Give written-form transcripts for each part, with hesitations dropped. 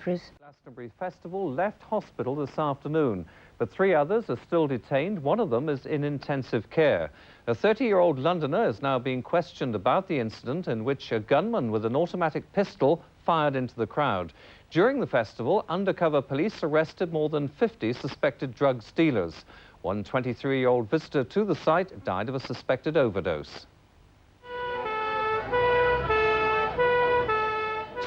sufferers. Glastonbury Festival left hospital this afternoon, but 3 others are still detained. One of them is in intensive care. A 30-year-old Londoner is now being questioned about the incident in which a gunman with an automatic pistol fired into the crowd. During the festival, undercover police arrested more than 50 suspected drug dealers. One 23-year-old visitor to the site died of a suspected overdose.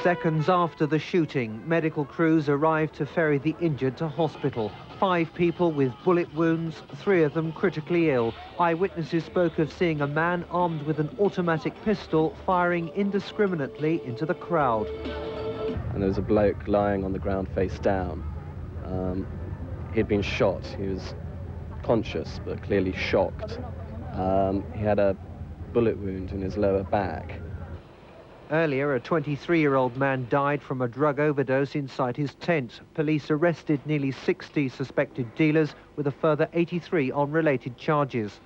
Seconds after the shooting, medical crews arrived to ferry the injured to hospital. 5 people with bullet wounds, 3 of them critically ill. Eyewitnesses spoke of seeing a man armed with an automatic pistol firing indiscriminately into the crowd. And there was a bloke lying on the ground face down. He'd been shot. He was conscious but clearly shocked. He had a bullet wound in his lower back. Earlier, a 23-year-old man died from a drug overdose inside his tent. Police arrested nearly 60 suspected dealers with a further 83 on related charges.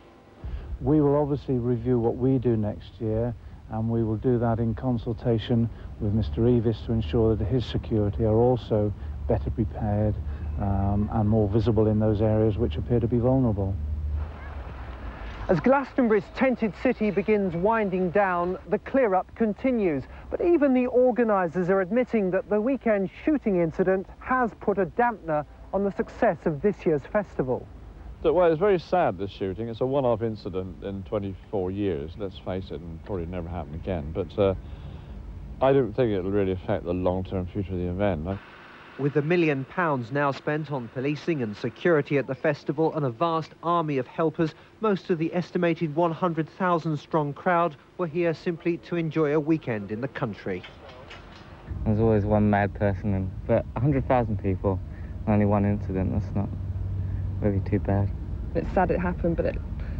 We will obviously review what we do next year, and we will do that in consultation with Mr. Evis to ensure that his security are also better prepared and more visible in those areas which appear to be vulnerable. As Glastonbury's tented city begins winding down, the clear-up continues. But even the organisers are admitting that the weekend shooting incident has put a dampener on the success of this year's festival. Well, it's very sad, this shooting. It's a one-off incident in 24 years, let's face it, and probably never happen again. But I don't think it'll really affect the long-term future of the event. With £1 million now spent on policing and security at the festival and a vast army of helpers, most of the estimated 100,000-strong crowd were here simply to enjoy a weekend in the country. There's always one mad person, but 100,000 people, only one incident, that's not really too bad. It's sad it happened, but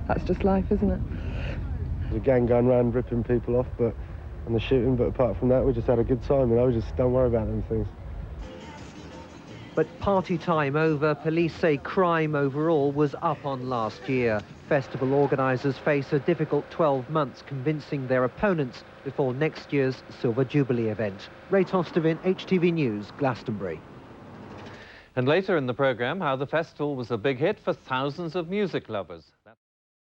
that's just life, isn't it? There's a gang going around ripping people off and the shooting, but apart from that, we just had a good time, you know, we just don't worry about them things. But party time over, police say crime overall was up on last year. Festival organisers face a difficult 12 months convincing their opponents before next year's Silver Jubilee event. Ray Tostevin, HTV News, Glastonbury. And later in the programme, how the festival was a big hit for thousands of music lovers.